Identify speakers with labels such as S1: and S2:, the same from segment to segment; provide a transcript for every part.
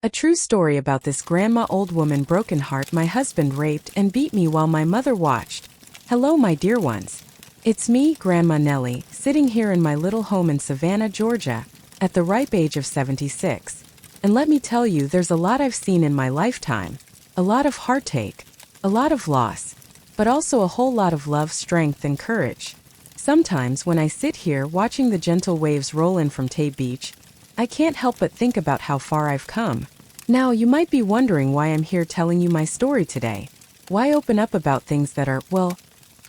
S1: A true story about this grandma old woman broken heart my husband raped and beat me while my mother watched. Hello my dear ones. It's me, Grandma Nelly, sitting here in my little home in Savannah, Georgia, at the ripe age of 76. And let me tell you, there's a lot I've seen in my lifetime. A lot of heartache, a lot of loss, but also a whole lot of love, strength, and courage. Sometimes when I sit here watching the gentle waves roll in from Tay Beach, I can't help but think about how far I've come. Now, you might be wondering why I'm here telling you my story today. Why open up about things that are, well,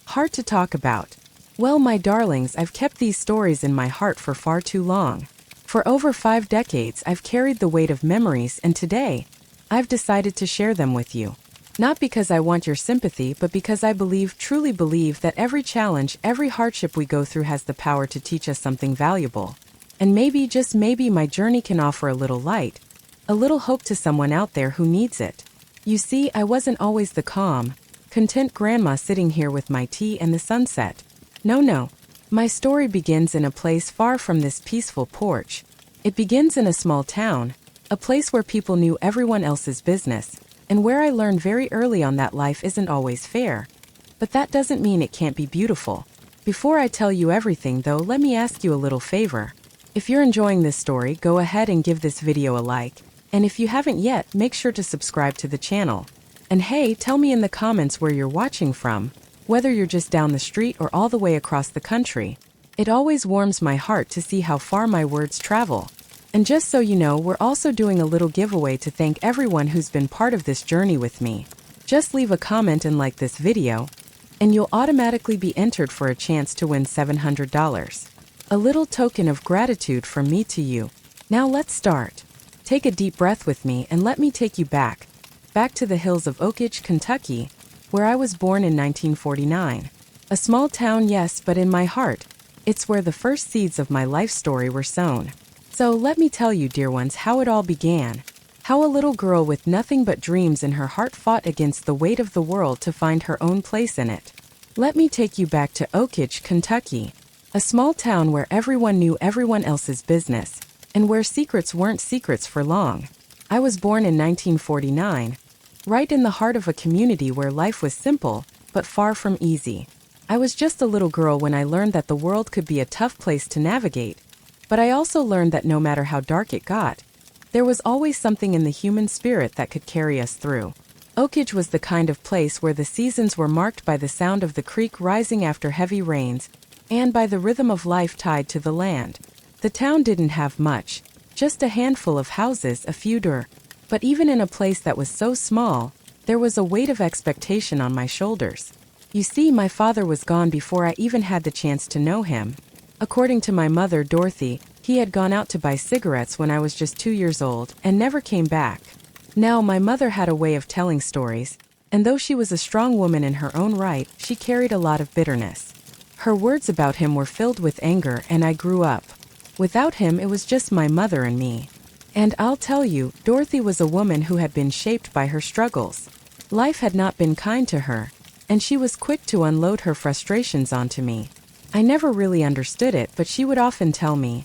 S1: hard to talk about? Well, my darlings, I've kept these stories in my heart for far too long. For over 5 decades, I've carried the weight of memories, and today, I've decided to share them with you. Not because I want your sympathy, but because I truly believe that every challenge, every hardship we go through has the power to teach us something valuable. And maybe, just maybe, my journey can offer a little light, a little hope to someone out there who needs it. You see, I wasn't always the calm, content grandma sitting here with my tea and the sunset. No. My story begins in a place far from this peaceful porch. It begins in a small town, a place where people knew everyone else's business, and where I learned very early on that life isn't always fair. But that doesn't mean it can't be beautiful. Before I tell you everything though, let me ask you a little favor. If you're enjoying this story, go ahead and give this video a like, and if you haven't yet, make sure to subscribe to the channel. And hey, tell me in the comments where you're watching from, whether you're just down the street or all the way across the country. It always warms my heart to see how far my words travel. And just so you know, we're also doing a little giveaway to thank everyone who's been part of this journey with me. Just leave a comment and like this video, and you'll automatically be entered for a chance to win $700. A little token of gratitude from me to you. Now let's start. Take a deep breath with me and let me take you back to the hills of Oakidge, Kentucky, where I was born in 1949. A small town, yes, but in my heart, it's where the first seeds of my life story were sown. So let me tell you, dear ones, how it all began. How a little girl with nothing but dreams in her heart fought against the weight of the world to find her own place in it. Let me take you back to Oakidge, Kentucky. A small town where everyone knew everyone else's business, and where secrets weren't secrets for long. I was born in 1949, right in the heart of a community where life was simple, but far from easy. I was just a little girl when I learned that the world could be a tough place to navigate, but I also learned that no matter how dark it got, there was always something in the human spirit that could carry us through. Oakidge was the kind of place where the seasons were marked by the sound of the creek rising after heavy rains, and by the rhythm of life tied to the land. The town didn't have much, just a handful of houses, a few door. But even in a place that was so small, there was a weight of expectation on my shoulders. You see, my father was gone before I even had the chance to know him. According to my mother, Dorothy, he had gone out to buy cigarettes when I was just 2 years old and never came back. Now, my mother had a way of telling stories, and though she was a strong woman in her own right, she carried a lot of bitterness. Her words about him were filled with anger, and I grew up. Without him, it was just my mother and me. And I'll tell you, Dorothy was a woman who had been shaped by her struggles. Life had not been kind to her, and she was quick to unload her frustrations onto me. I never really understood it, but she would often tell me,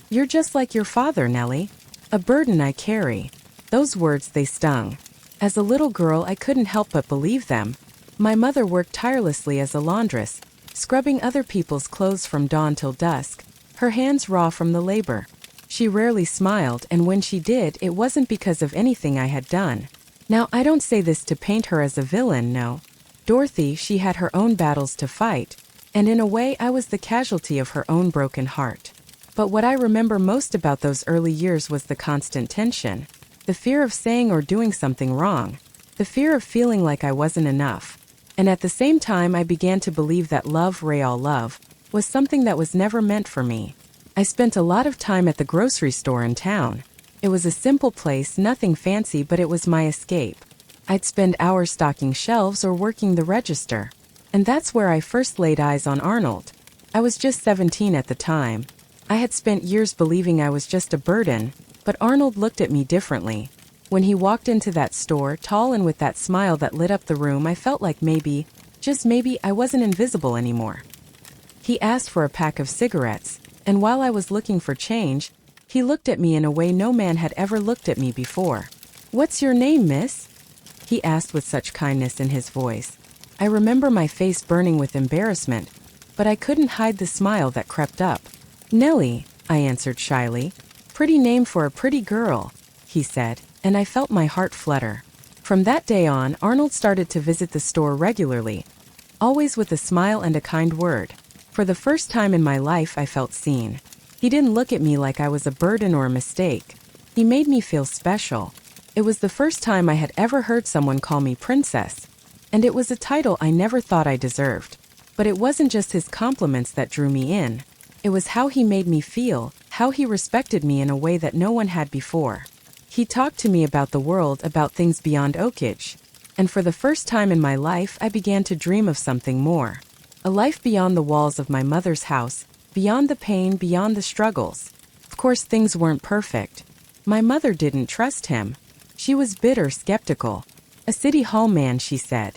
S1: "You're just like your father, Nelly." A burden I carry. Those words, they stung. As a little girl, I couldn't help but believe them. My mother worked tirelessly as a laundress, scrubbing other people's clothes from dawn till dusk, her hands raw from the labor. She rarely smiled, and when she did, it wasn't because of anything I had done. Now, I don't say this to paint her as a villain, no. Dorothy, she had her own battles to fight, and in a way, I was the casualty of her own broken heart. But what I remember most about those early years was the constant tension, the fear of saying or doing something wrong, the fear of feeling like I wasn't enough. And at the same time, I began to believe that love, real love, was something that was never meant for me. I spent a lot of time at the grocery store in town. It was a simple place, nothing fancy, but it was my escape. I'd spend hours stocking shelves or working the register. And that's where I first laid eyes on Arnold. I was just 17 at the time. I had spent years believing I was just a burden, but Arnold looked at me differently. When he walked into that store, tall and with that smile that lit up the room, I felt like maybe, just maybe, I wasn't invisible anymore. He asked for a pack of cigarettes, and while I was looking for change, He looked at me in a way no man had ever looked at me before. "What's your name, miss?" he asked with such kindness in his voice. I remember my face burning with embarrassment, but I couldn't hide the smile that crept up. "Nelly," I answered shyly. "Pretty name for a pretty girl," he said, and I felt my heart flutter. From that day on, Arnold started to visit the store regularly, always with a smile and a kind word. For the first time in my life, I felt seen. He didn't look at me like I was a burden or a mistake. He made me feel special. It was the first time I had ever heard someone call me princess, and it was a title I never thought I deserved. But it wasn't just his compliments that drew me in. It was how he made me feel, how he respected me in a way that no one had before. He talked to me about the world, about things beyond Oakidge. And for the first time in my life, I began to dream of something more. A life beyond the walls of my mother's house, beyond the pain, beyond the struggles. Of course, things weren't perfect. My mother didn't trust him. She was bitter, skeptical. "A city hall man," she said.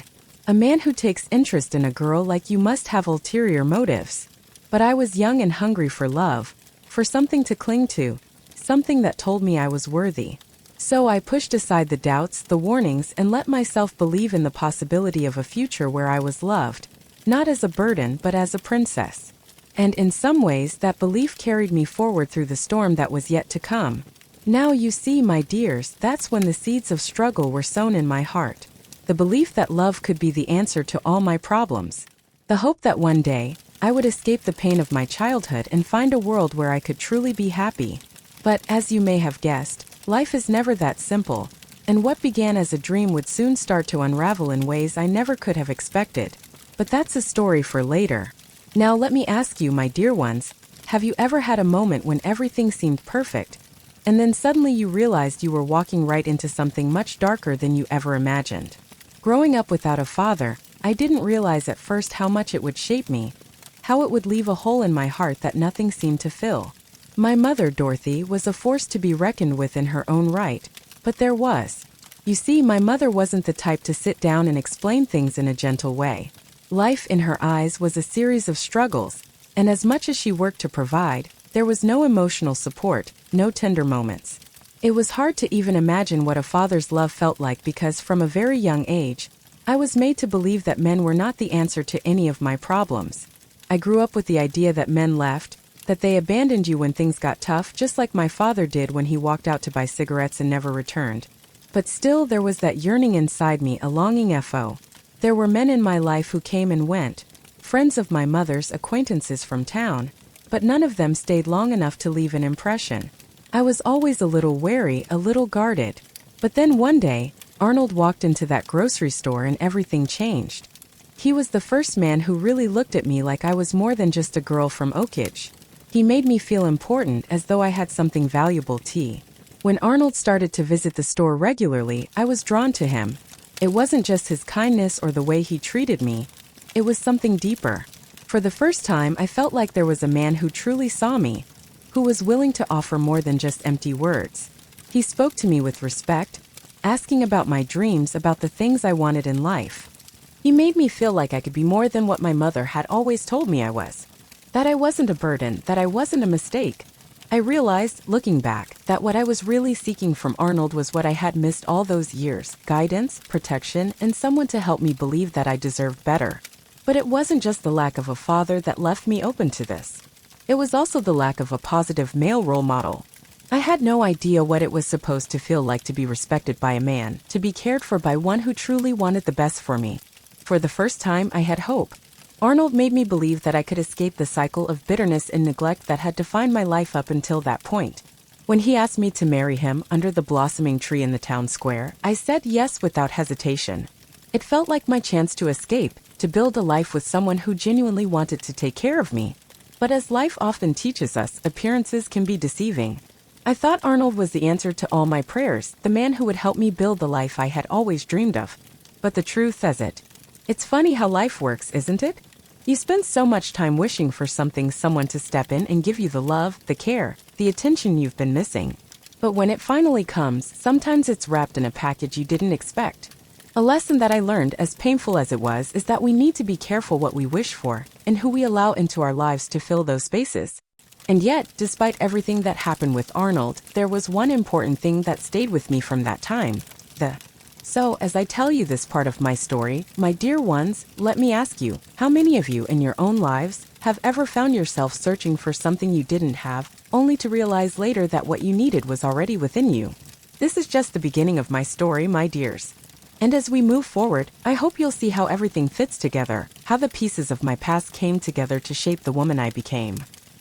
S1: "A man who takes interest in a girl like you must have ulterior motives." But I was young and hungry for love, for something to cling to, something that told me I was worthy. So I pushed aside the doubts, the warnings, and let myself believe in the possibility of a future where I was loved, not as a burden but as a princess. And in some ways, that belief carried me forward through the storm that was yet to come. Now you see, my dears, that's when the seeds of struggle were sown in my heart. The belief that love could be the answer to all my problems. The hope that one day, I would escape the pain of my childhood and find a world where I could truly be happy. But, as you may have guessed, life is never that simple, and what began as a dream would soon start to unravel in ways I never could have expected. But that's a story for later. Now let me ask you, my dear ones, have you ever had a moment when everything seemed perfect, and then suddenly you realized you were walking right into something much darker than you ever imagined? Growing up without a father, I didn't realize at first how much it would shape me, how it would leave a hole in my heart that nothing seemed to fill. My mother, Dorothy, was a force to be reckoned with in her own right, but there was. You see, my mother wasn't the type to sit down and explain things in a gentle way. Life, in her eyes, was a series of struggles, and as much as she worked to provide, there was no emotional support, no tender moments. It was hard to even imagine what a father's love felt like because from a very young age, I was made to believe that men were not the answer to any of my problems. I grew up with the idea that men left, that they abandoned you when things got tough, just like my father did when he walked out to buy cigarettes and never returned. But still, there was that yearning inside me, a longing for. There were men in my life who came and went, friends of my mother's, acquaintances from town, but none of them stayed long enough to leave an impression. I was always a little wary, a little guarded. But then one day, Arnold walked into that grocery store and everything changed. He was the first man who really looked at me like I was more than just a girl from Oakidge. He made me feel important, as though I had something valuable. When Arnold started to visit the store regularly, I was drawn to him. It wasn't just his kindness or the way he treated me. It was something deeper. For the first time, I felt like there was a man who truly saw me, who was willing to offer more than just empty words. He spoke to me with respect, asking about my dreams, about the things I wanted in life. He made me feel like I could be more than what my mother had always told me I was. That I wasn't a burden, that I wasn't a mistake. I realized, looking back, that what I was really seeking from Arnold was what I had missed all those years: guidance, protection, and someone to help me believe that I deserved better. But it wasn't just the lack of a father that left me open to this. It was also the lack of a positive male role model. I had no idea what it was supposed to feel like to be respected by a man, to be cared for by one who truly wanted the best for me. For the first time, I had hope. Arnold made me believe that I could escape the cycle of bitterness and neglect that had defined my life up until that point. When he asked me to marry him under the blossoming tree in the town square, I said yes without hesitation. It felt like my chance to escape, to build a life with someone who genuinely wanted to take care of me. But as life often teaches us, appearances can be deceiving. I thought Arnold was the answer to all my prayers, the man who would help me build the life I had always dreamed of. But the truth says it. It's funny how life works, isn't it? You spend so much time wishing for someone to step in and give you the love, the care, the attention you've been missing. But when it finally comes, sometimes it's wrapped in a package you didn't expect. A lesson that I learned, as painful as it was, is that we need to be careful what we wish for and who we allow into our lives to fill those spaces. And yet, despite everything that happened with Arnold, there was one important thing that stayed with me from that time. So, as I tell you this part of my story, my dear ones, let me ask you, how many of you in your own lives have ever found yourself searching for something you didn't have, only to realize later that what you needed was already within you? This is just the beginning of my story, my dears. And as we move forward, I hope you'll see how everything fits together, how the pieces of my past came together to shape the woman I became.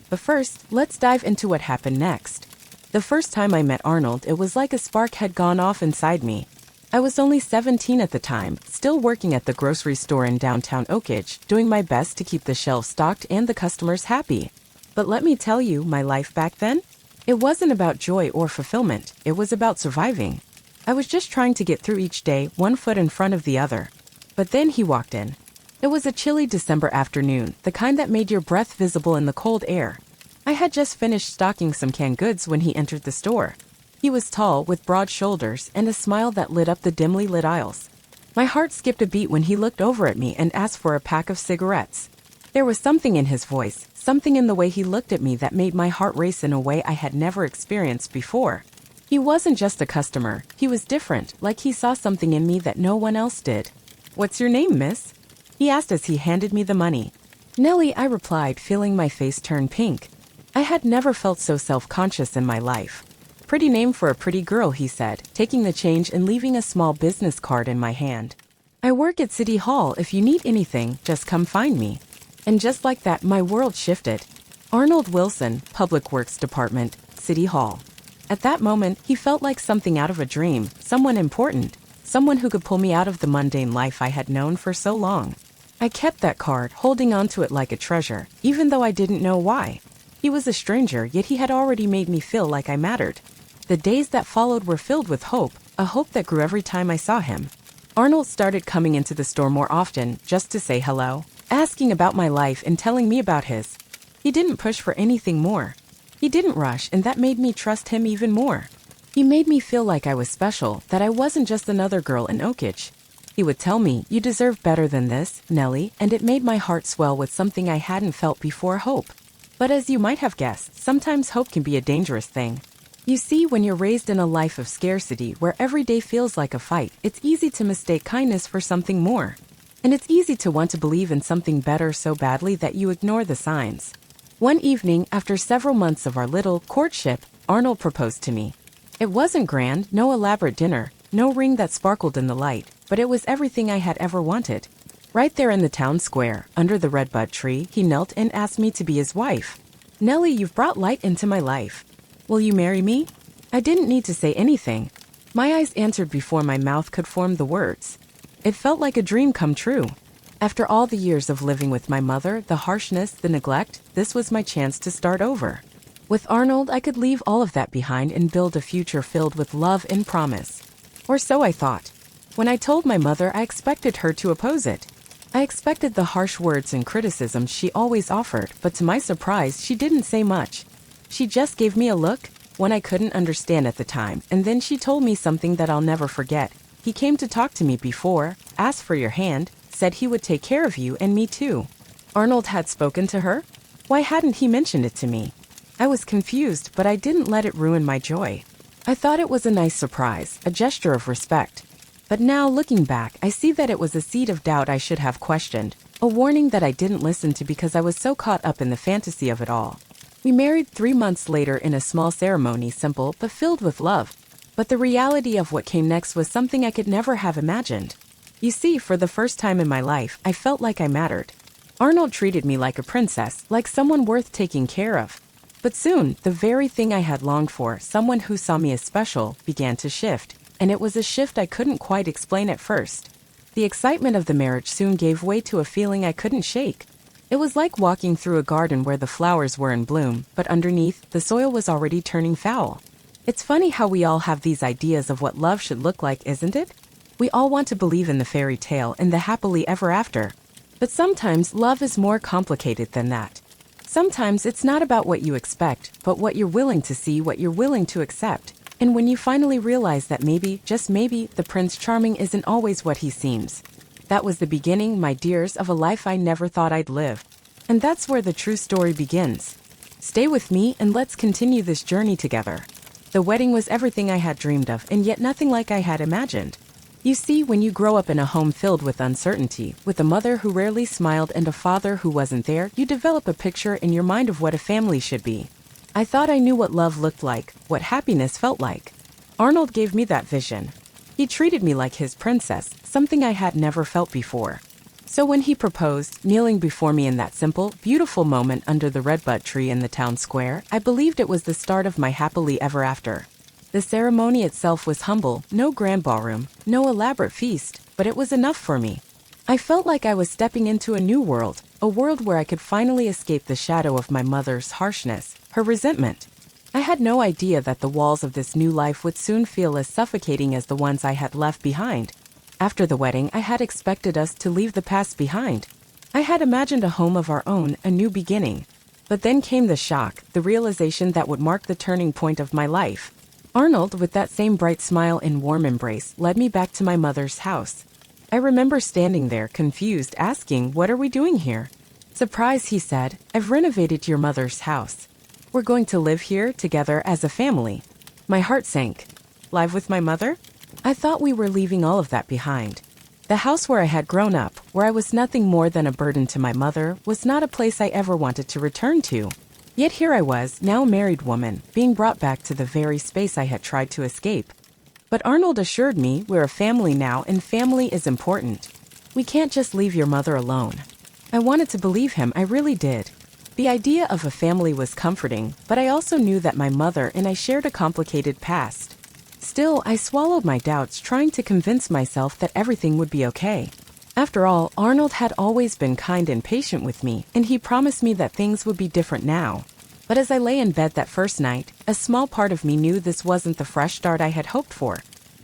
S1: But first, let's dive into what happened next. The first time I met Arnold, it was like a spark had gone off inside me. I was only 17 at the time, still working at the grocery store in downtown Oakidge, doing my best to keep the shelves stocked and the customers happy. But let me tell you, my life back then? It wasn't about joy or fulfillment, it was about surviving. I was just trying to get through each day, one foot in front of the other. But then he walked in. It was a chilly December afternoon, the kind that made your breath visible in the cold air. I had just finished stocking some canned goods when he entered the store. He was tall, with broad shoulders, and a smile that lit up the dimly lit aisles. My heart skipped a beat when he looked over at me and asked for a pack of cigarettes. There was something in his voice, something in the way he looked at me that made my heart race in a way I had never experienced before. He wasn't just a customer, he was different, like he saw something in me that no one else did. "What's your name, miss?" he asked as he handed me the money. "Nelly," I replied, feeling my face turn pink. I had never felt so self-conscious in my life. "Pretty name for a pretty girl," he said, taking the change and leaving a small business card in my hand. "I work at City Hall. If you need anything, just come find me." And just like that, my world shifted. Arnold Wilson, Public Works Department, City Hall. At that moment, he felt like something out of a dream, someone important, someone who could pull me out of the mundane life I had known for so long. I kept that card, holding on to it like a treasure, even though I didn't know why. He was a stranger, yet he had already made me feel like I mattered. The days that followed were filled with hope, a hope that grew every time I saw him. Arnold started coming into the store more often, just to say hello, asking about my life and telling me about his. He didn't push for anything more. He didn't rush, and that made me trust him even more. He made me feel like I was special, that I wasn't just another girl in Oakidge. He would tell me, "You deserve better than this, Nelly," and it made my heart swell with something I hadn't felt before: hope. But as you might have guessed, sometimes hope can be a dangerous thing. You see, when you're raised in a life of scarcity where every day feels like a fight, it's easy to mistake kindness for something more. And it's easy to want to believe in something better so badly that you ignore the signs. One evening, after several months of our little courtship, Arnold proposed to me. It wasn't grand, no elaborate dinner, no ring that sparkled in the light, but it was everything I had ever wanted. Right there in the town square, under the redbud tree, he knelt and asked me to be his wife. "Nelly, you've brought light into my life. Will you marry me?" I didn't need to say anything. My eyes answered before my mouth could form the words. It felt like a dream come true. After all the years of living with my mother, the harshness, the neglect, this was my chance to start over. With Arnold, I could leave all of that behind and build a future filled with love and promise. Or so I thought. When I told my mother, I expected her to oppose it. I expected the harsh words and criticisms she always offered, but to my surprise, she didn't say much. She just gave me a look, one I couldn't understand at the time, and then she told me something that I'll never forget. "He came to talk to me before, asked for your hand, said he would take care of you and me too." Arnold had spoken to her? Why hadn't he mentioned it to me? I was confused, but I didn't let it ruin my joy. I thought it was a nice surprise, a gesture of respect. But now, looking back, I see that it was a seed of doubt I should have questioned, a warning that I didn't listen to because I was so caught up in the fantasy of it all. We married 3 months later in a small ceremony, simple but filled with love. But the reality of what came next was something I could never have imagined. You see, for the first time in my life, I felt like I mattered. Arnold treated me like a princess, like someone worth taking care of. But soon, the very thing I had longed for, someone who saw me as special, began to shift. And it was a shift I couldn't quite explain at first. The excitement of the marriage soon gave way to a feeling I couldn't shake. It was like walking through a garden where the flowers were in bloom, but underneath, the soil was already turning foul. It's funny how we all have these ideas of what love should look like, isn't it? We all want to believe in the fairy tale and the happily ever after. But sometimes love is more complicated than that. Sometimes it's not about what you expect, but what you're willing to see, what you're willing to accept. And when you finally realize that maybe, just maybe, the Prince Charming isn't always what he seems. That was the beginning, my dears, of a life I never thought I'd live. And that's where the true story begins. Stay with me and let's continue this journey together. The wedding was everything I had dreamed of and yet nothing like I had imagined. You see, when you grow up in a home filled with uncertainty, with a mother who rarely smiled and a father who wasn't there, you develop a picture in your mind of what a family should be. I thought I knew what love looked like, what happiness felt like. Arnold gave me that vision. He treated me like his princess, something I had never felt before. So when he proposed, kneeling before me in that simple, beautiful moment under the redbud tree in the town square, I believed it was the start of my happily ever after. The ceremony itself was humble, no grand ballroom, no elaborate feast, but it was enough for me. I felt like I was stepping into a new world, a world where I could finally escape the shadow of my mother's harshness, her resentment. I had no idea that the walls of this new life would soon feel as suffocating as the ones I had left behind. After the wedding, I had expected us to leave the past behind. I had imagined a home of our own, a new beginning. But then came the shock, the realization that would mark the turning point of my life. Arnold, with that same bright smile and warm embrace, led me back to my mother's house. I remember standing there, confused, asking, "What are we doing here?" "Surprise," he said, "I've renovated your mother's house. We're going to live here together as a family." My heart sank. Live with my mother? I thought we were leaving all of that behind. The house where I had grown up, where I was nothing more than a burden to my mother, was not a place I ever wanted to return to. Yet here I was, now a married woman, being brought back to the very space I had tried to escape. But Arnold assured me we're a family now and family is important. We can't just leave your mother alone. I wanted to believe him, I really did. The idea of a family was comforting, but I also knew that my mother and I shared a complicated past. Still, I swallowed my doubts, trying to convince myself that everything would be okay. After all, Arnold had always been kind and patient with me, and he promised me that things would be different now. But as I lay in bed that first night, a small part of me knew this wasn't the fresh start I had hoped for.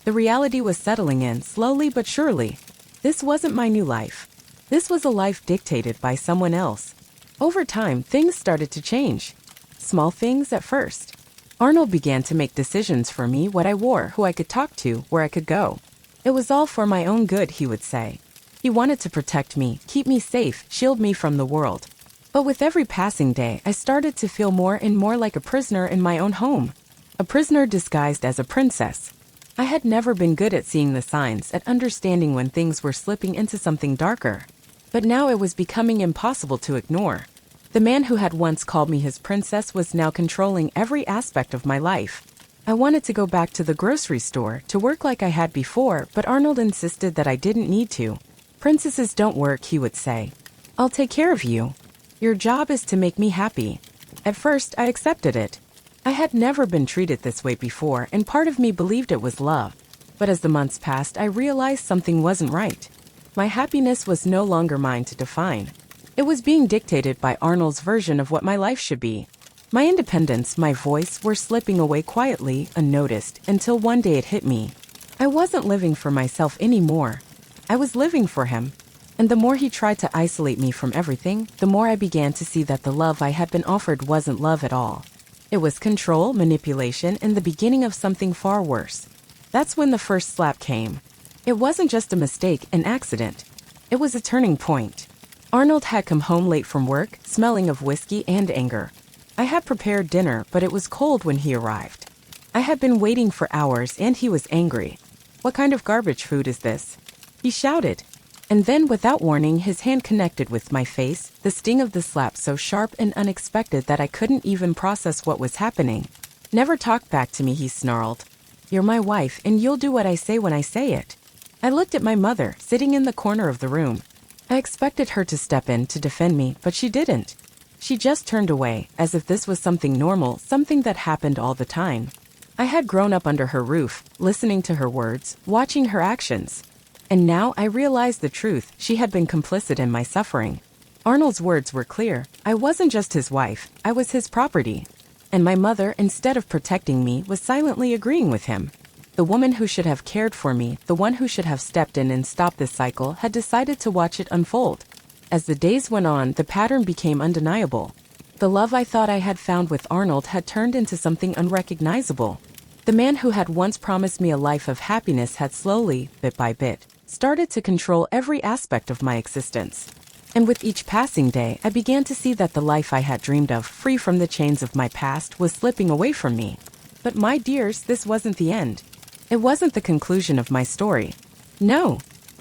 S1: The reality was settling in, slowly but surely. This wasn't my new life. This was a life dictated by someone else. Over time, things started to change. Small things at first. Arnold began to make decisions for me, what I wore, who I could talk to, where I could go. It was all for my own good, he would say. He wanted to protect me, keep me safe, shield me from the world. But with every passing day, I started to feel more and more like a prisoner in my own home. A prisoner disguised as a princess. I had never been good at seeing the signs, at understanding when things were slipping into something darker. But now it was becoming impossible to ignore. The man who had once called me his princess was now controlling every aspect of my life. I wanted to go back to the grocery store, to work like I had before, but Arnold insisted that I didn't need to. "Princesses don't work," he would say. "I'll take care of you. Your job is to make me happy." At first, I accepted it. I had never been treated this way before, and part of me believed it was love. But as the months passed, I realized something wasn't right. My happiness was no longer mine to define. It was being dictated by Arnold's version of what my life should be. My independence, my voice, were slipping away quietly, unnoticed, until one day it hit me. I wasn't living for myself anymore. I was living for him. And the more he tried to isolate me from everything, the more I began to see that the love I had been offered wasn't love at all. It was control, manipulation, and the beginning of something far worse. That's when the first slap came. It wasn't just a mistake, an accident. It was a turning point. Arnold had come home late from work, smelling of whiskey and anger. I had prepared dinner, but it was cold when he arrived. I had been waiting for hours and he was angry. "What kind of garbage food is this?" he shouted. And then, without warning, his hand connected with my face, the sting of the slap so sharp and unexpected that I couldn't even process what was happening. "Never talk back to me," he snarled. "You're my wife, and you'll do what I say when I say it." I looked at my mother, sitting in the corner of the room. I expected her to step in to defend me, but she didn't. She just turned away, as if this was something normal, something that happened all the time. I had grown up under her roof, listening to her words, watching her actions. And now I realized the truth, she had been complicit in my suffering. Arnold's words were clear. I wasn't just his wife, I was his property. And my mother, instead of protecting me, was silently agreeing with him. The woman who should have cared for me, the one who should have stepped in and stopped this cycle, had decided to watch it unfold. As the days went on, the pattern became undeniable. The love I thought I had found with Arnold had turned into something unrecognizable. The man who had once promised me a life of happiness had slowly, bit by bit, started to control every aspect of my existence. And with each passing day, I began to see that the life I had dreamed of, free from the chains of my past, was slipping away from me. But my dears, this wasn't the end. It wasn't the conclusion of my story. No.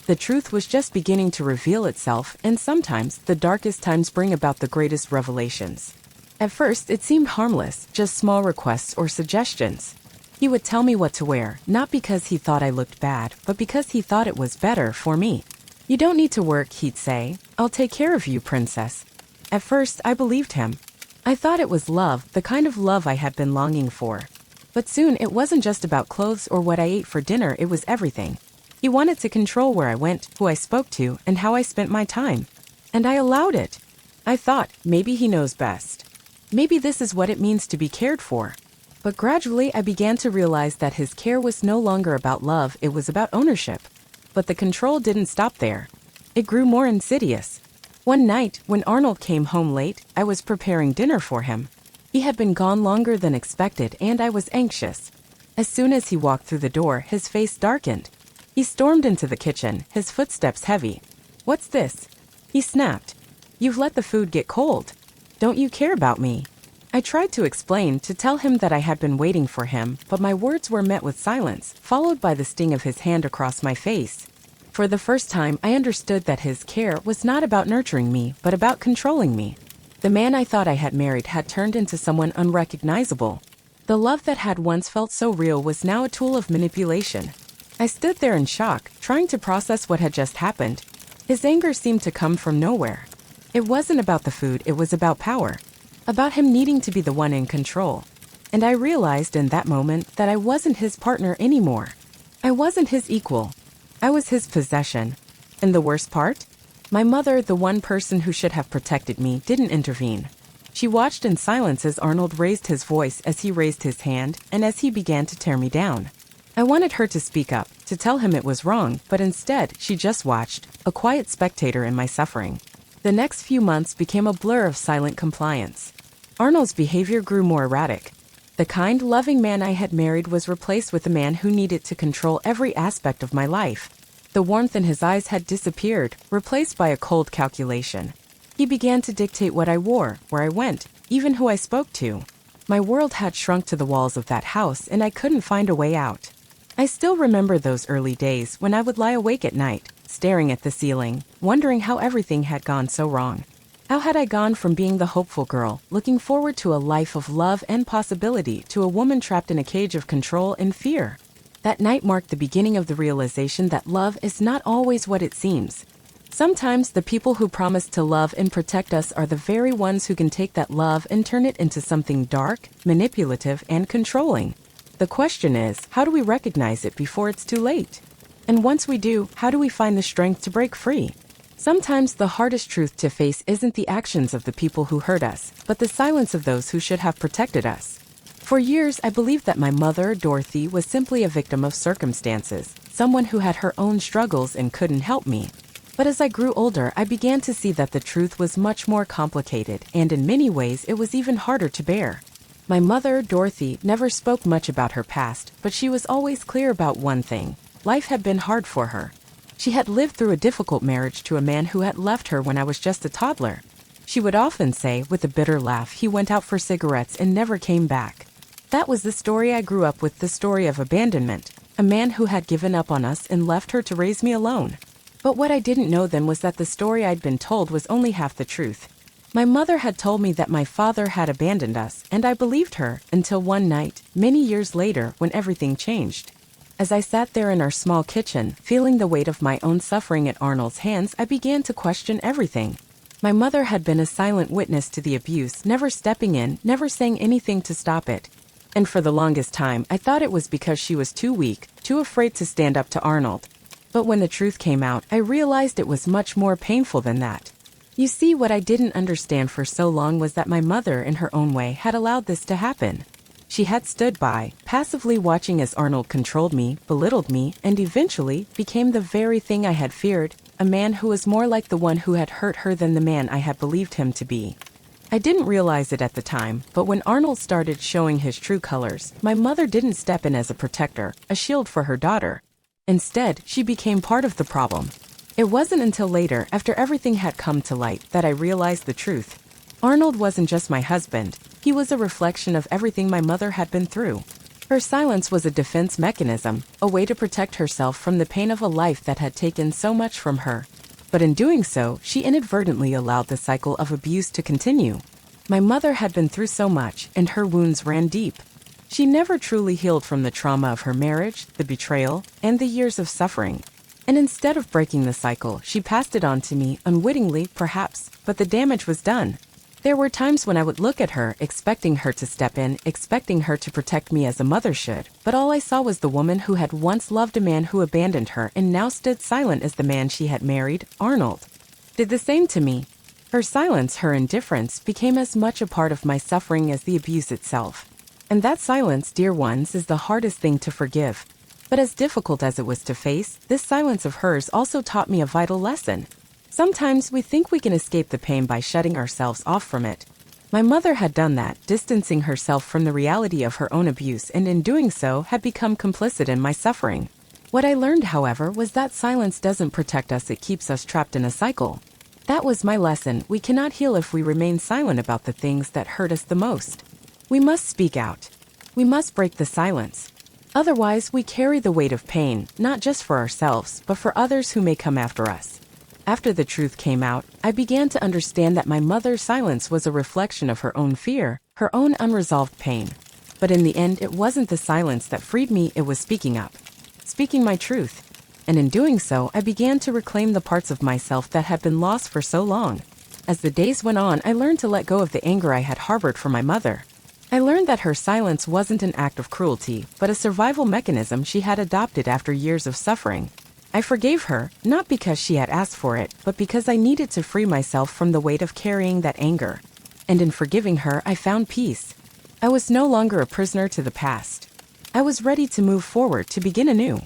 S1: The truth was just beginning to reveal itself, and sometimes the darkest times bring about the greatest revelations. At first, it seemed harmless, just small requests or suggestions. He would tell me what to wear, not because he thought I looked bad, but because he thought it was better for me. You don't need to work, he'd say. I'll take care of you, princess. At first, I believed him. I thought it was love, the kind of love I had been longing for. But soon, it wasn't just about clothes or what I ate for dinner, it was everything. He wanted to control where I went, who I spoke to, and how I spent my time. And I allowed it. I thought, maybe he knows best. Maybe this is what it means to be cared for. But gradually I began to realize that his care was no longer about love, it was about ownership. But the control didn't stop there. It grew more insidious. One night, when Arnold came home late, I was preparing dinner for him. He had been gone longer than expected, and I was anxious. As soon as he walked through the door, his face darkened. He stormed into the kitchen, his footsteps heavy. "What's this?" he snapped. "You've let the food get cold. Don't you care about me?" I tried to explain, to tell him that I had been waiting for him, but my words were met with silence, followed by the sting of his hand across my face. For the first time, I understood that his care was not about nurturing me, but about controlling me. The man I thought I had married had turned into someone unrecognizable. The love that had once felt so real was now a tool of manipulation. I stood there in shock, trying to process what had just happened. His anger seemed to come from nowhere. It wasn't about the food, it was about power. About him needing to be the one in control. And I realized in that moment that I wasn't his partner anymore. I wasn't his equal. I was his possession. And the worst part? My mother, the one person who should have protected me, didn't intervene. She watched in silence as Arnold raised his voice, as he raised his hand, and as he began to tear me down. I wanted her to speak up, to tell him it was wrong, but instead, she just watched, a quiet spectator in my suffering. The next few months became a blur of silent compliance. Arnold's behavior grew more erratic. The kind, loving man I had married was replaced with a man who needed to control every aspect of my life. The warmth in his eyes had disappeared, replaced by a cold calculation. He began to dictate what I wore, where I went, even who I spoke to. My world had shrunk to the walls of that house, and I couldn't find a way out. I still remember those early days when I would lie awake at night, staring at the ceiling, wondering how everything had gone so wrong. How had I gone from being the hopeful girl, looking forward to a life of love and possibility, to a woman trapped in a cage of control and fear? That night marked the beginning of the realization that love is not always what it seems. Sometimes the people who promise to love and protect us are the very ones who can take that love and turn it into something dark, manipulative, and controlling. The question is, how do we recognize it before it's too late? And once we do, how do we find the strength to break free? Sometimes the hardest truth to face isn't the actions of the people who hurt us, but the silence of those who should have protected us. For years, I believed that my mother, Dorothy, was simply a victim of circumstances, someone who had her own struggles and couldn't help me. But as I grew older, I began to see that the truth was much more complicated, and in many ways, it was even harder to bear. My mother, Dorothy, never spoke much about her past, but she was always clear about one thing. Life had been hard for her. She had lived through a difficult marriage to a man who had left her when I was just a toddler. She would often say, with a bitter laugh, he went out for cigarettes and never came back. That was the story I grew up with, the story of abandonment, a man who had given up on us and left her to raise me alone. But what I didn't know then was that the story I'd been told was only half the truth. My mother had told me that my father had abandoned us, and I believed her, until one night, many years later, when everything changed. As I sat there in our small kitchen, feeling the weight of my own suffering at Arnold's hands, I began to question everything. My mother had been a silent witness to the abuse, never stepping in, never saying anything to stop it. And for the longest time, I thought it was because she was too weak, too afraid to stand up to Arnold. But when the truth came out, I realized it was much more painful than that. You see, what I didn't understand for so long was that my mother, in her own way, had allowed this to happen. She had stood by, passively watching as Arnold controlled me, belittled me, and eventually became the very thing I had feared, a man who was more like the one who had hurt her than the man I had believed him to be. I didn't realize it at the time, but when Arnold started showing his true colors, my mother didn't step in as a protector, a shield for her daughter. Instead, she became part of the problem. It wasn't until later, after everything had come to light, that I realized the truth. Arnold wasn't just my husband, he was a reflection of everything my mother had been through. Her silence was a defense mechanism, a way to protect herself from the pain of a life that had taken so much from her. But in doing so, she inadvertently allowed the cycle of abuse to continue. My mother had been through so much, and her wounds ran deep. She never truly healed from the trauma of her marriage, the betrayal, and the years of suffering. And instead of breaking the cycle, she passed it on to me, unwittingly, perhaps, but the damage was done. There were times when I would look at her, expecting her to step in, expecting her to protect me as a mother should, but all I saw was the woman who had once loved a man who abandoned her and now stood silent as the man she had married, Arnold, did the same to me. Her silence, her indifference, became as much a part of my suffering as the abuse itself. And that silence, dear ones, is the hardest thing to forgive. But as difficult as it was to face, this silence of hers also taught me a vital lesson. Sometimes we think we can escape the pain by shutting ourselves off from it. My mother had done that, distancing herself from the reality of her own abuse, and in doing so had become complicit in my suffering. What I learned, however, was that silence doesn't protect us, it keeps us trapped in a cycle. That was my lesson. We cannot heal if we remain silent about the things that hurt us the most. We must speak out. We must break the silence. Otherwise, we carry the weight of pain, not just for ourselves, but for others who may come after us. After the truth came out, I began to understand that my mother's silence was a reflection of her own fear, her own unresolved pain. But in the end, it wasn't the silence that freed me, it was speaking up. Speaking my truth. And in doing so, I began to reclaim the parts of myself that had been lost for so long. As the days went on, I learned to let go of the anger I had harbored for my mother. I learned that her silence wasn't an act of cruelty, but a survival mechanism she had adopted after years of suffering. I forgave her, not because she had asked for it, but because I needed to free myself from the weight of carrying that anger. And in forgiving her, I found peace. I was no longer a prisoner to the past. I was ready to move forward, to begin anew.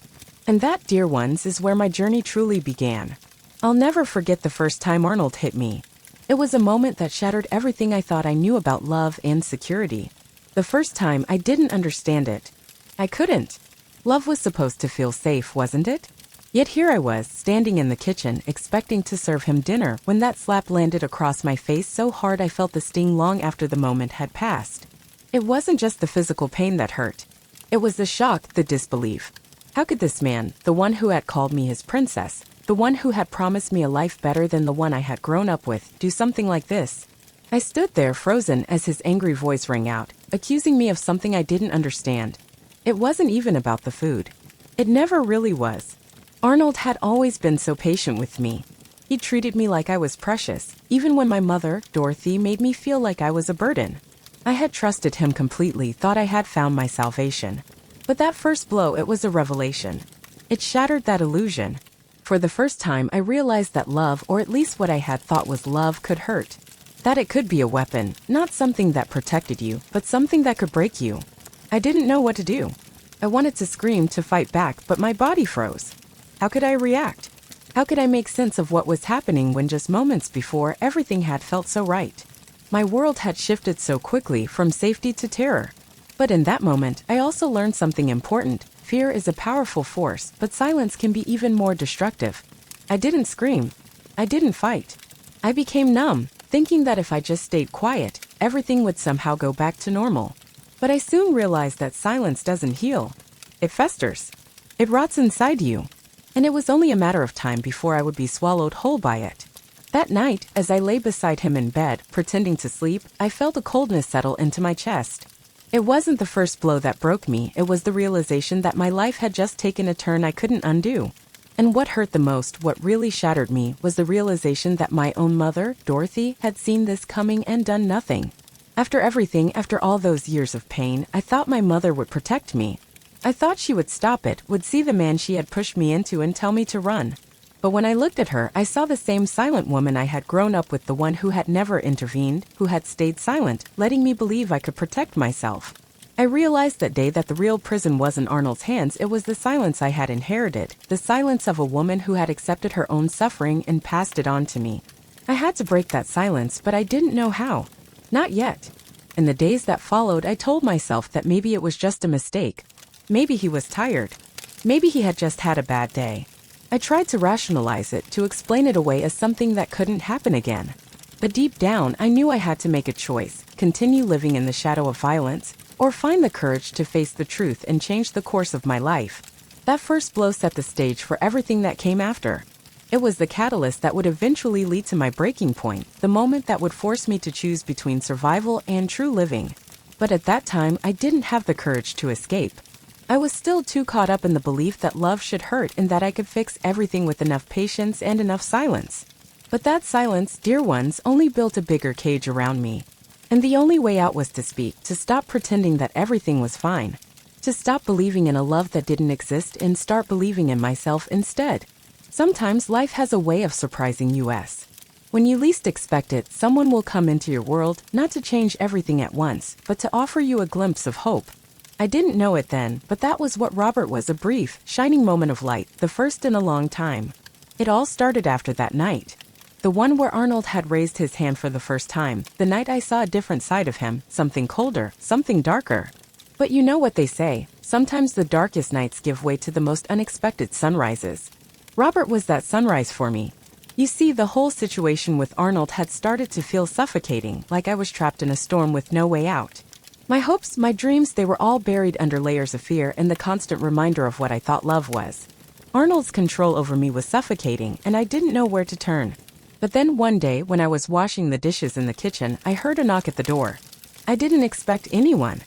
S1: And that, dear ones, is where my journey truly began. I'll never forget the first time Arnold hit me. It was a moment that shattered everything I thought I knew about love and security. The first time, I didn't understand it. I couldn't. Love was supposed to feel safe, wasn't it? Yet here I was, standing in the kitchen, expecting to serve him dinner, when that slap landed across my face so hard I felt the sting long after the moment had passed. It wasn't just the physical pain that hurt. It was the shock, the disbelief. How could this man, the one who had called me his princess, the one who had promised me a life better than the one I had grown up with, do something like this? I stood there frozen as his angry voice rang out, accusing me of something I didn't understand. It wasn't even about the food. It never really was. Arnold had always been so patient with me. He treated me like I was precious, even when my mother, Dorothy, made me feel like I was a burden. I had trusted him completely, thought I had found my salvation. But that first blow, it was a revelation. It shattered that illusion. For the first time, I realized that love, or at least what I had thought was love, could hurt. That it could be a weapon, not something that protected you, but something that could break you. I didn't know what to do. I wanted to scream, to fight back, but my body froze. How could I react? How could I make sense of what was happening when just moments before everything had felt so right? My world had shifted so quickly from safety to terror. But in that moment, I also learned something important. Fear is a powerful force, but silence can be even more destructive. I didn't scream. I didn't fight. I became numb, thinking that if I just stayed quiet, everything would somehow go back to normal. But I soon realized that silence doesn't heal. It festers. It rots inside you. And it was only a matter of time before I would be swallowed whole by it. That night, as I lay beside him in bed, pretending to sleep, I felt a coldness settle into my chest. It wasn't the first blow that broke me, it was the realization that my life had just taken a turn I couldn't undo. And what hurt the most, what really shattered me, was the realization that my own mother, Dorothy, had seen this coming and done nothing. After everything, after all those years of pain, I thought my mother would protect me. I thought she would stop it, would see the man she had pushed me into and tell me to run. But when I looked at her, I saw the same silent woman I had grown up with, the one who had never intervened, who had stayed silent, letting me believe I could protect myself. I realized that day that the real prison wasn't Arnold's hands, it was the silence I had inherited, the silence of a woman who had accepted her own suffering and passed it on to me. I had to break that silence, but I didn't know how. Not yet. In the days that followed, I told myself that maybe it was just a mistake. Maybe he was tired. Maybe he had just had a bad day. I tried to rationalize it, to explain it away as something that couldn't happen again. But deep down, I knew I had to make a choice: continue living in the shadow of violence, or find the courage to face the truth and change the course of my life. That first blow set the stage for everything that came after. It was the catalyst that would eventually lead to my breaking point, the moment that would force me to choose between survival and true living. But at that time, I didn't have the courage to escape. I was still too caught up in the belief that love should hurt and that I could fix everything with enough patience and enough silence. But that silence, dear ones, only built a bigger cage around me. And the only way out was to speak, to stop pretending that everything was fine, to stop believing in a love that didn't exist and start believing in myself instead. Sometimes life has a way of surprising us. When you least expect it, someone will come into your world, not to change everything at once, but to offer you a glimpse of hope. I didn't know it then, but that was what Robert was: a brief, shining moment of light, the first in a long time. It all started after that night. The one where Arnold had raised his hand for the first time, the night I saw a different side of him, something colder, something darker. But you know what they say, sometimes the darkest nights give way to the most unexpected sunrises. Robert was that sunrise for me. You see, the whole situation with Arnold had started to feel suffocating, like I was trapped in a storm with no way out. My hopes, my dreams, they were all buried under layers of fear and the constant reminder of what I thought love was. Arnold's control over me was suffocating, and I didn't know where to turn. But then one day, when I was washing the dishes in the kitchen, I heard a knock at the door. I didn't expect anyone.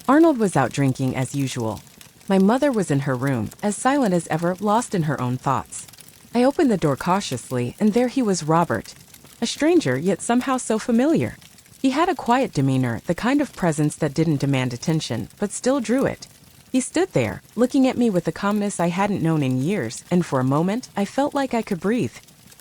S1: Arnold was out drinking as usual. My mother was in her room, as silent as ever, lost in her own thoughts. I opened the door cautiously, and there he was, Robert. A stranger, yet somehow so familiar. He had a quiet demeanor, the kind of presence that didn't demand attention, but still drew it. He stood there, looking at me with a calmness I hadn't known in years, and for a moment, I felt like I could breathe.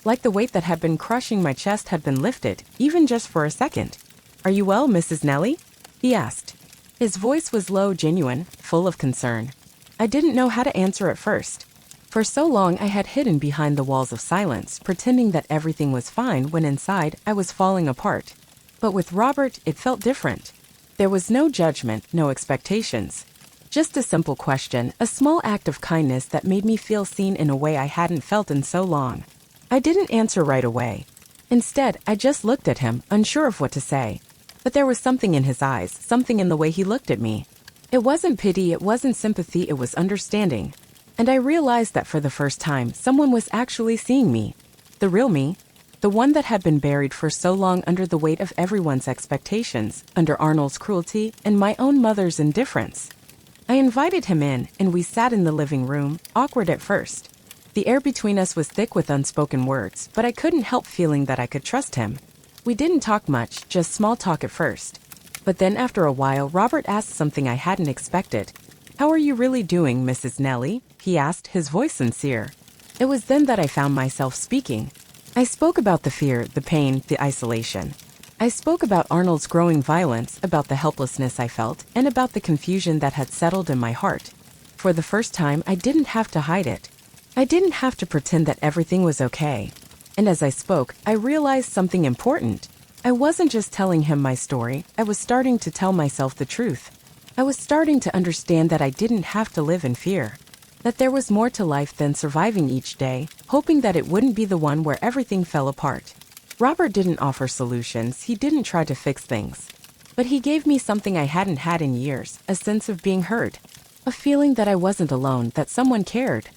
S1: Like the weight that had been crushing my chest had been lifted, even just for a second. "Are you well, Mrs. Nelly?" he asked. His voice was low, genuine, full of concern. I didn't know how to answer at first. For so long I had hidden behind the walls of silence, pretending that everything was fine when inside I was falling apart. But with Robert, it felt different. There was no judgment, no expectations. Just a simple question, a small act of kindness that made me feel seen in a way I hadn't felt in so long. I didn't answer right away. Instead, I just looked at him, unsure of what to say. But there was something in his eyes, something in the way he looked at me. It wasn't pity, it wasn't sympathy, it was understanding. And I realized that for the first time, someone was actually seeing me. The real me. The one that had been buried for so long under the weight of everyone's expectations, under Arnold's cruelty, and my own mother's indifference. I invited him in, and we sat in the living room, awkward at first. The air between us was thick with unspoken words, but I couldn't help feeling that I could trust him. We didn't talk much, just small talk at first. But then after a while, Robert asked something I hadn't expected. "How are you really doing, Mrs. Nelly?" he asked, his voice sincere. It was then that I found myself speaking. I spoke about the fear, the pain, the isolation. I spoke about Arnold's growing violence, about the helplessness I felt, and about the confusion that had settled in my heart. For the first time, I didn't have to hide it. I didn't have to pretend that everything was okay. And as I spoke, I realized something important. I wasn't just telling him my story, I was starting to tell myself the truth. I was starting to understand that I didn't have to live in fear. That there was more to life than surviving each day, hoping that it wouldn't be the one where everything fell apart. Robert didn't offer solutions, he didn't try to fix things. But he gave me something I hadn't had in years, a sense of being heard. A feeling that I wasn't alone, that someone cared.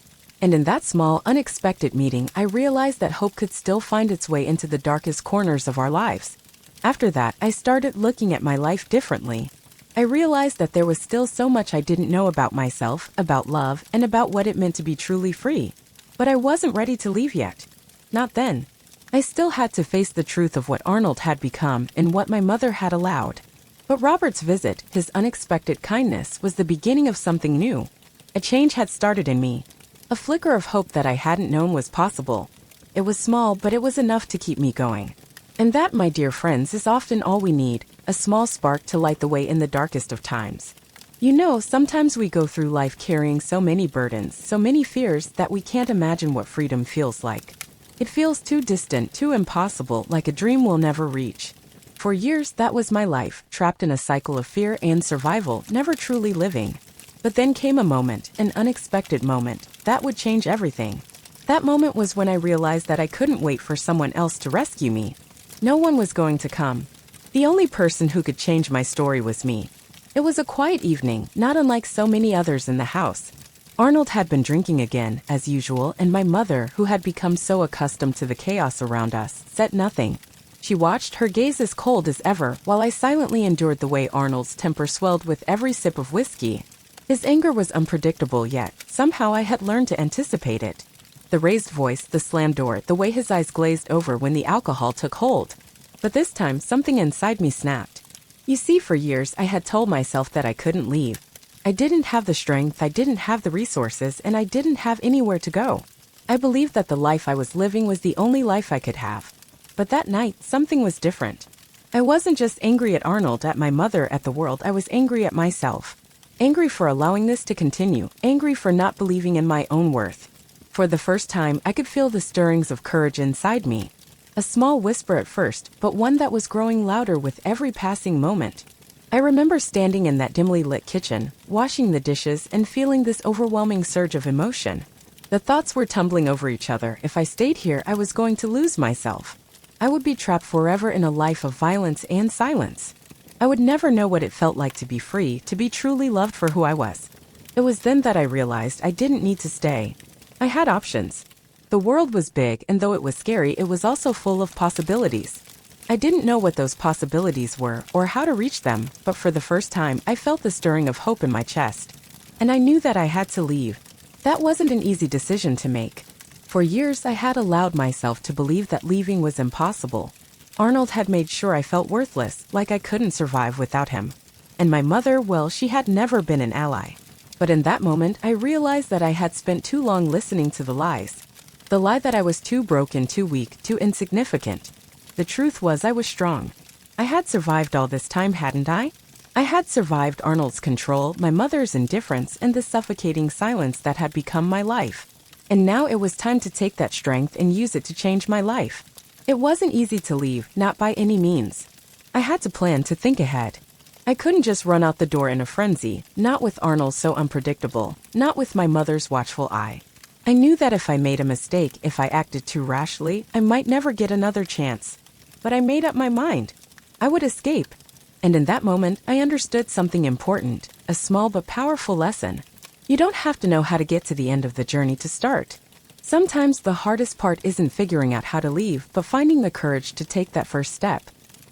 S1: And in that small, unexpected meeting, I realized that hope could still find its way into the darkest corners of our lives. After that, I started looking at my life differently. I realized that there was still so much I didn't know about myself, about love, and about what it meant to be truly free. But I wasn't ready to leave yet. Not then. I still had to face the truth of what Arnold had become and what my mother had allowed. But Robert's visit, his unexpected kindness, was the beginning of something new. A change had started in me. A flicker of hope that I hadn't known was possible. It was small, but it was enough to keep me going. And that, my dear friends, is often all we need, a small spark to light the way in the darkest of times. You know, sometimes we go through life carrying so many burdens, so many fears, that we can't imagine what freedom feels like. It feels too distant, too impossible, like a dream we'll never reach. For years, that was my life, trapped in a cycle of fear and survival, never truly living. But then came a moment, an unexpected moment, that would change everything. That moment was when I realized that I couldn't wait for someone else to rescue me. No one was going to come. The only person who could change my story was me. It was a quiet evening, not unlike so many others in the house. Arnold had been drinking again, as usual, and my mother, who had become so accustomed to the chaos around us, said nothing. She watched, her gaze as cold as ever, while I silently endured the way Arnold's temper swelled with every sip of whiskey. His anger was unpredictable, yet somehow I had learned to anticipate it. The raised voice, the slammed door, the way his eyes glazed over when the alcohol took hold. But this time, something inside me snapped. You see, for years I had told myself that I couldn't leave. I didn't have the strength, I didn't have the resources, and I didn't have anywhere to go. I believed that the life I was living was the only life I could have. But that night, something was different. I wasn't just angry at Arnold, at my mother, at the world, I was angry at myself. Angry for allowing this to continue, angry for not believing in my own worth. For the first time, I could feel the stirrings of courage inside me. A small whisper at first, but one that was growing louder with every passing moment. I remember standing in that dimly lit kitchen, washing the dishes and feeling this overwhelming surge of emotion. The thoughts were tumbling over each other. If I stayed here, I was going to lose myself. I would be trapped forever in a life of violence and silence. I would never know what it felt like to be free, to be truly loved for who I was. It was then that I realized I didn't need to stay. I had options. The world was big, and though it was scary, it was also full of possibilities. I didn't know what those possibilities were or how to reach them, but for the first time, I felt the stirring of hope in my chest. And I knew that I had to leave. That wasn't an easy decision to make. For years, I had allowed myself to believe that leaving was impossible. Arnold had made sure I felt worthless, like I couldn't survive without him. And my mother, well, she had never been an ally. But in that moment, I realized that I had spent too long listening to the lies. The lie that I was too broken, too weak, too insignificant. The truth was I was strong. I had survived all this time, hadn't I? I had survived Arnold's control, my mother's indifference, and the suffocating silence that had become my life. And now it was time to take that strength and use it to change my life. It wasn't easy to leave, not by any means. I had to plan, to think ahead. I couldn't just run out the door in a frenzy, not with Arnold so unpredictable, not with my mother's watchful eye. I knew that if I made a mistake, if I acted too rashly, I might never get another chance. But I made up my mind. I would escape. And in that moment, I understood something important, a small but powerful lesson. You don't have to know how to get to the end of the journey to start. Sometimes the hardest part isn't figuring out how to leave, but finding the courage to take that first step.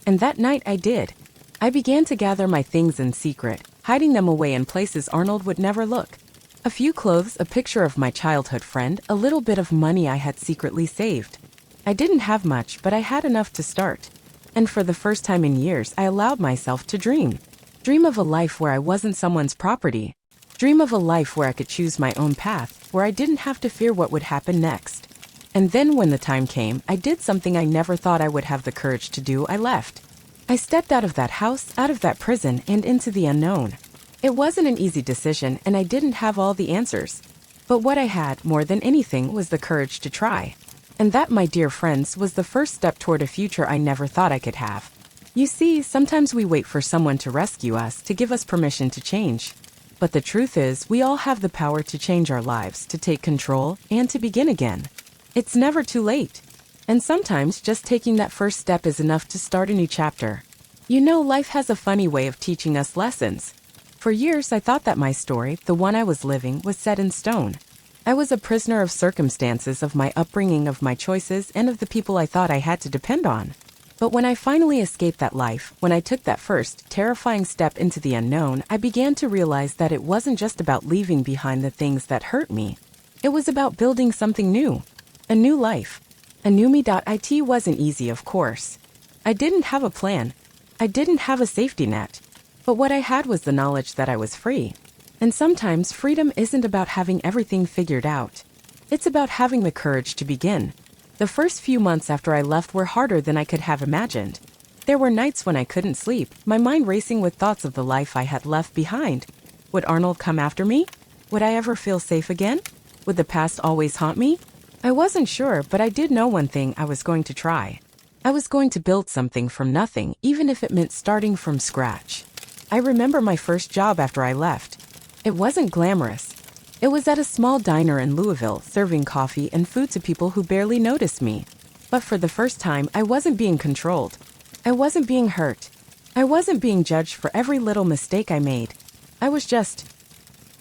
S1: And that night I did. I began to gather my things in secret, hiding them away in places Arnold would never look. A few clothes, a picture of my childhood friend, a little bit of money I had secretly saved. I didn't have much, but I had enough to start. And for the first time in years, I allowed myself to dream. Dream of a life where I wasn't someone's property. Dream of a life where I could choose my own path, where I didn't have to fear what would happen next. And then when the time came, I did something I never thought I would have the courage to do. I left. I stepped out of that house, out of that prison, and into the unknown. It wasn't an easy decision, and I didn't have all the answers. But what I had, more than anything, was the courage to try. And that, my dear friends, was the first step toward a future I never thought I could have. You see, sometimes we wait for someone to rescue us, to give us permission to change. But the truth is, we all have the power to change our lives, to take control, and to begin again. It's never too late. And sometimes just taking that first step is enough to start a new chapter. You know, life has a funny way of teaching us lessons. For years, I thought that my story, the one I was living, was set in stone. I was a prisoner of circumstances, of my upbringing, of my choices, and of the people I thought I had to depend on. But when I finally escaped that life, when I took that first, terrifying step into the unknown, I began to realize that it wasn't just about leaving behind the things that hurt me. It was about building something new. A new life. A new me. It wasn't easy, of course. I didn't have a plan. I didn't have a safety net. But what I had was the knowledge that I was free. And sometimes freedom isn't about having everything figured out. It's about having the courage to begin. The first few months after I left were harder than I could have imagined. There were nights when I couldn't sleep, my mind racing with thoughts of the life I had left behind. Would Arnold come after me? Would I ever feel safe again? Would the past always haunt me? I wasn't sure, but I did know one thing: I was going to try. I was going to build something from nothing, even if it meant starting from scratch. I remember my first job after I left. It wasn't glamorous. It was at a small diner in Louisville, serving coffee and food to people who barely noticed me. But for the first time, I wasn't being controlled. I wasn't being hurt. I wasn't being judged for every little mistake I made. I was just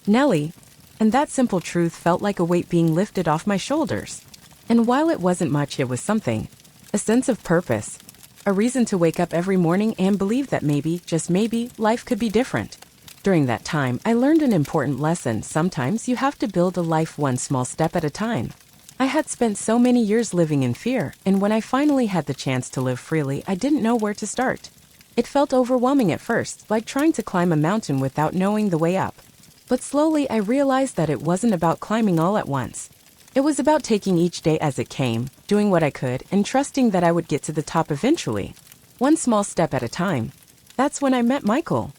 S1: Nelly. And that simple truth felt like a weight being lifted off my shoulders. And while it wasn't much, it was something. A sense of purpose. A reason to wake up every morning and believe that maybe, just maybe, life could be different. During that time, I learned an important lesson. Sometimes you have to build a life one small step at a time. I had spent so many years living in fear, and when I finally had the chance to live freely, I didn't know where to start. It felt overwhelming at first, like trying to climb a mountain without knowing the way up. But slowly I realized that it wasn't about climbing all at once. It was about taking each day as it came, doing what I could, and trusting that I would get to the top eventually. One small step at a time. That's when I met Michael.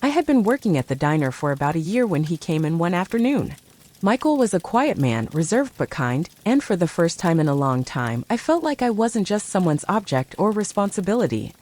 S1: I had been working at the diner for about a year when he came in one afternoon. Michael was a quiet man, reserved but kind, and for the first time in a long time, I felt like I wasn't just someone's object or responsibility.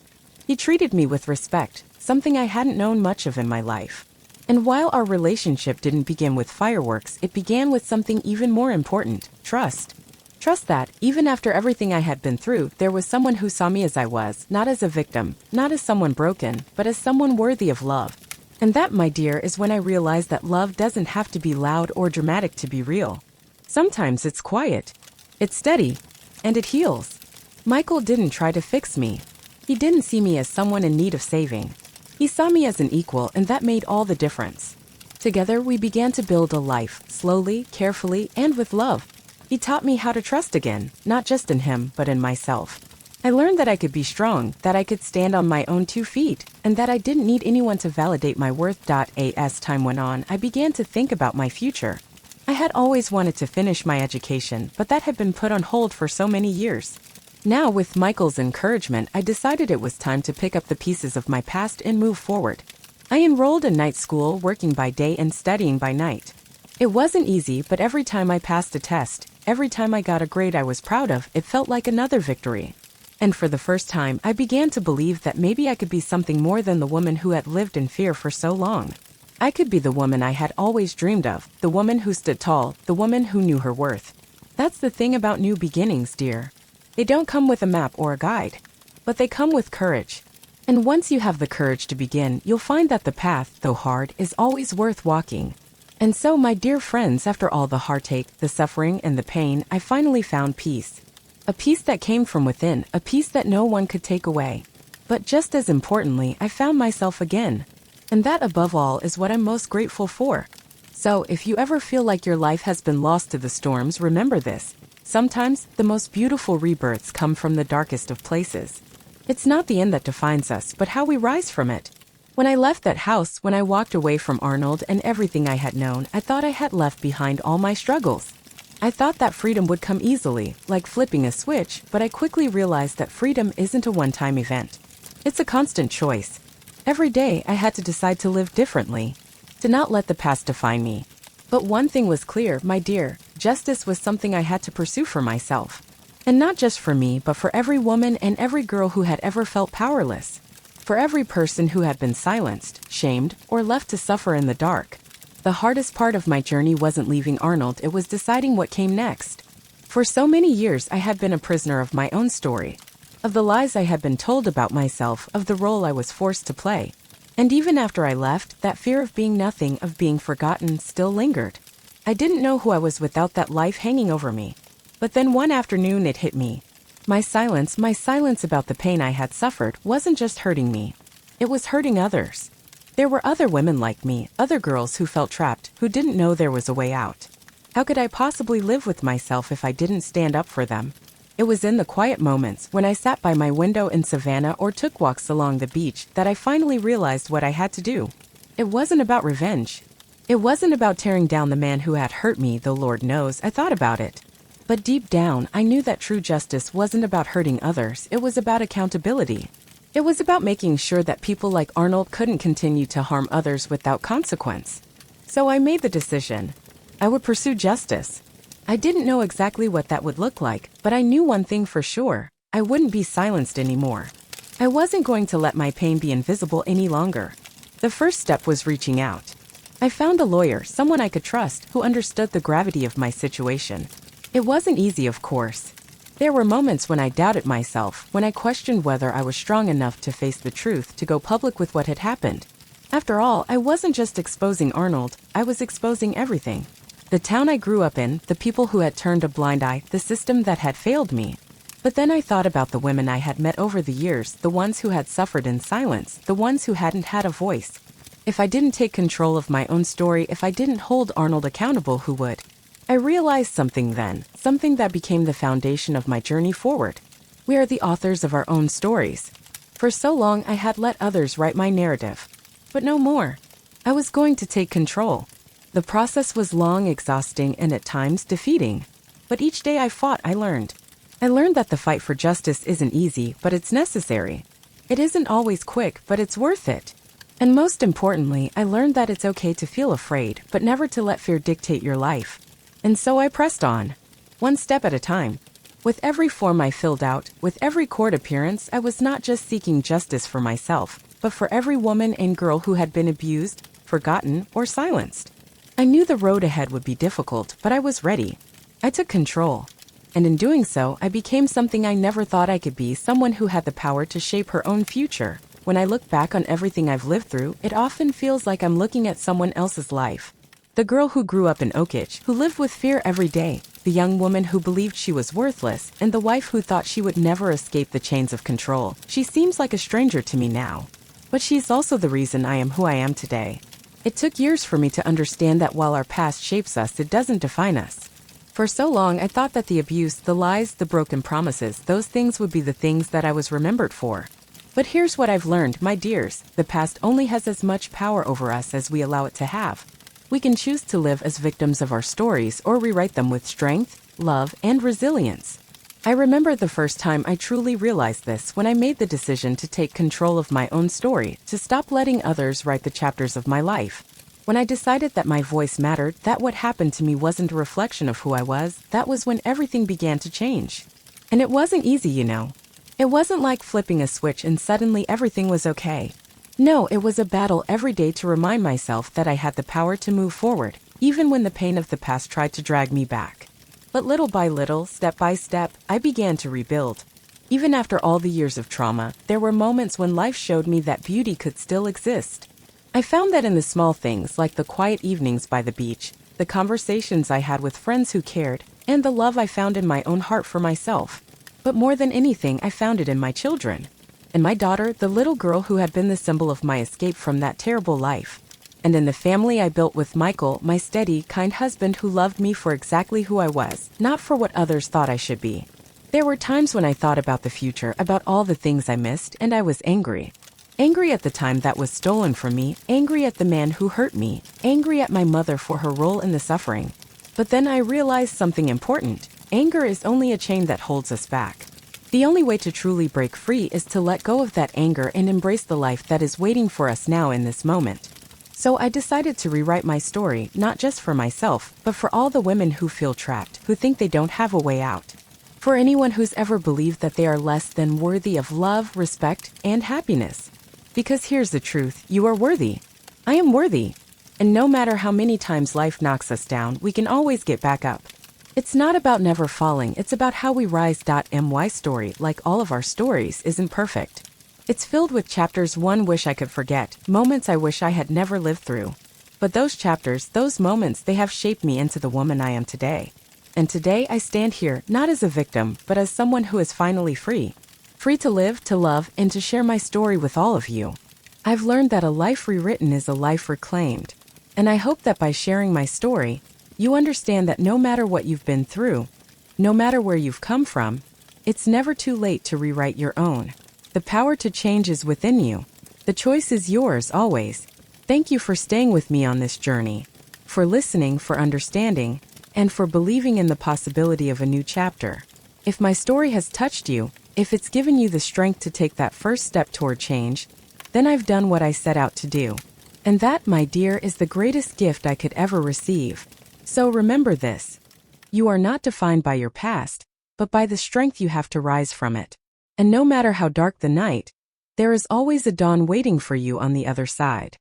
S1: He treated me with respect, something I hadn't known much of in my life. And while our relationship didn't begin with fireworks, it began with something even more important: trust. Trust that, even after everything I had been through, there was someone who saw me as I was, not as a victim, not as someone broken, but as someone worthy of love. And that, my dear, is when I realized that love doesn't have to be loud or dramatic to be real. Sometimes it's quiet, it's steady, and it heals. Michael didn't try to fix me. He didn't see me as someone in need of saving. He saw me as an equal, and that made all the difference. Together, we began to build a life, slowly, carefully, and with love. He taught me how to trust again, not just in him, but in myself. I learned that I could be strong, that I could stand on my own 2 feet, and that I didn't need anyone to validate my worth. As time went on, I began to think about my future. I had always wanted to finish my education, but that had been put on hold for so many years. Now, with Michael's encouragement, I decided it was time to pick up the pieces of my past and move forward. I enrolled in night school, working by day and studying by night. It wasn't easy, but every time I passed a test, every time I got a grade I was proud of, it felt like another victory. And for the first time, I began to believe that maybe I could be something more than the woman who had lived in fear for so long. I could be the woman I had always dreamed of, the woman who stood tall, the woman who knew her worth. That's the thing about new beginnings, dear. They don't come with a map or a guide, but they come with courage. And once you have the courage to begin, you'll find that the path, though hard, is always worth walking. And so, my dear friends, after all the heartache, the suffering, and the pain, I finally found peace. A peace that came from within, a peace that no one could take away. But just as importantly, I found myself again. And that, above all, is what I'm most grateful for. So, if you ever feel like your life has been lost to the storms, remember this. Sometimes, the most beautiful rebirths come from the darkest of places. It's not the end that defines us, but how we rise from it. When I left that house, when I walked away from Arnold and everything I had known, I thought I had left behind all my struggles. I thought that freedom would come easily, like flipping a switch, but I quickly realized that freedom isn't a one-time event. It's a constant choice. Every day, I had to decide to live differently, to not let the past define me. But one thing was clear, my dear, justice was something I had to pursue for myself. And not just for me, but for every woman and every girl who had ever felt powerless. For every person who had been silenced, shamed, or left to suffer in the dark. The hardest part of my journey wasn't leaving Arnold, it was deciding what came next. For so many years, I had been a prisoner of my own story, of the lies I had been told about myself, of the role I was forced to play. And even after I left, that fear of being nothing, of being forgotten, still lingered. I didn't know who I was without that life hanging over me. But then one afternoon it hit me. My silence about the pain I had suffered, wasn't just hurting me. It was hurting others. There were other women like me, other girls who felt trapped, who didn't know there was a way out. How could I possibly live with myself if I didn't stand up for them? It was in the quiet moments, when I sat by my window in Savannah or took walks along the beach, that I finally realized what I had to do. It wasn't about revenge. It wasn't about tearing down the man who had hurt me, though Lord knows I thought about it. But deep down, I knew that true justice wasn't about hurting others, it was about accountability. It was about making sure that people like Arnold couldn't continue to harm others without consequence. So I made the decision. I would pursue justice. I didn't know exactly what that would look like, but I knew one thing for sure. I wouldn't be silenced anymore. I wasn't going to let my pain be invisible any longer. The first step was reaching out. I found a lawyer, someone I could trust, who understood the gravity of my situation. It wasn't easy, of course. There were moments when I doubted myself, when I questioned whether I was strong enough to face the truth, to go public with what had happened. After all, I wasn't just exposing Arnold, I was exposing everything. The town I grew up in, the people who had turned a blind eye, the system that had failed me. But then I thought about the women I had met over the years, the ones who had suffered in silence, the ones who hadn't had a voice. If I didn't take control of my own story, if I didn't hold Arnold accountable, who would? I realized something then, something that became the foundation of my journey forward. We are the authors of our own stories. For so long I had let others write my narrative. But no more. I was going to take control. The process was long, exhausting, and at times defeating. But each day I fought, I learned. I learned that the fight for justice isn't easy, but it's necessary. It isn't always quick, but it's worth it. And most importantly, I learned that it's okay to feel afraid, but never to let fear dictate your life. And so I pressed on, one step at a time. With every form I filled out, with every court appearance, I was not just seeking justice for myself, but for every woman and girl who had been abused, forgotten, or silenced. I knew the road ahead would be difficult, but I was ready. I took control. And in doing so, I became something I never thought I could be, someone who had the power to shape her own future. When I look back on everything I've lived through, it often feels like I'm looking at someone else's life. The girl who grew up in Oakidge, who lived with fear every day, the young woman who believed she was worthless, and the wife who thought she would never escape the chains of control. She seems like a stranger to me now. But she's also the reason I am who I am today. It took years for me to understand that while our past shapes us, it doesn't define us. For so long, I thought that the abuse, the lies, the broken promises, those things would be the things that I was remembered for. But here's what I've learned, my dears: the past only has as much power over us as we allow it to have. We can choose to live as victims of our stories or rewrite them with strength, love, and resilience. I remember the first time I truly realized this, when I made the decision to take control of my own story, to stop letting others write the chapters of my life. When I decided that my voice mattered, that what happened to me wasn't a reflection of who I was, that was when everything began to change. And it wasn't easy, you know. It wasn't like flipping a switch and suddenly everything was okay. No, it was a battle every day to remind myself that I had the power to move forward, even when the pain of the past tried to drag me back. But little by little, step by step, I began to rebuild. Even after all the years of trauma, there were moments when life showed me that beauty could still exist. I found that in the small things, like the quiet evenings by the beach, the conversations I had with friends who cared, and the love I found in my own heart for myself. But more than anything, I found it in my children. And my daughter, the little girl who had been the symbol of my escape from that terrible life. And in the family I built with Michael, my steady, kind husband who loved me for exactly who I was, not for what others thought I should be. There were times when I thought about the future, about all the things I missed, and I was angry. Angry at the time that was stolen from me, angry at the man who hurt me, angry at my mother for her role in the suffering. But then I realized something important. Anger is only a chain that holds us back. The only way to truly break free is to let go of that anger and embrace the life that is waiting for us now in this moment. So I decided to rewrite my story, not just for myself, but for all the women who feel trapped, who think they don't have a way out. For anyone who's ever believed that they are less than worthy of love, respect, and happiness. Because here's the truth, you are worthy. I am worthy. And no matter how many times life knocks us down, we can always get back up. It's not about never falling, it's about how we rise. My story, like all of our stories, isn't perfect. It's filled with chapters one wish I could forget, moments I wish I had never lived through. But those chapters, those moments, they have shaped me into the woman I am today. And today I stand here, not as a victim, but as someone who is finally free. Free to live, to love, and to share my story with all of you. I've learned that a life rewritten is a life reclaimed. And I hope that by sharing my story, you understand that no matter what you've been through, no matter where you've come from, it's never too late to rewrite your own. The power to change is within you. The choice is yours always. Thank you for staying with me on this journey, for listening, for understanding, and for believing in the possibility of a new chapter. If my story has touched you, if it's given you the strength to take that first step toward change, then I've done what I set out to do. And that, my dear, is the greatest gift I could ever receive. So remember this. You are not defined by your past, but by the strength you have to rise from it. And no matter how dark the night, there is always a dawn waiting for you on the other side.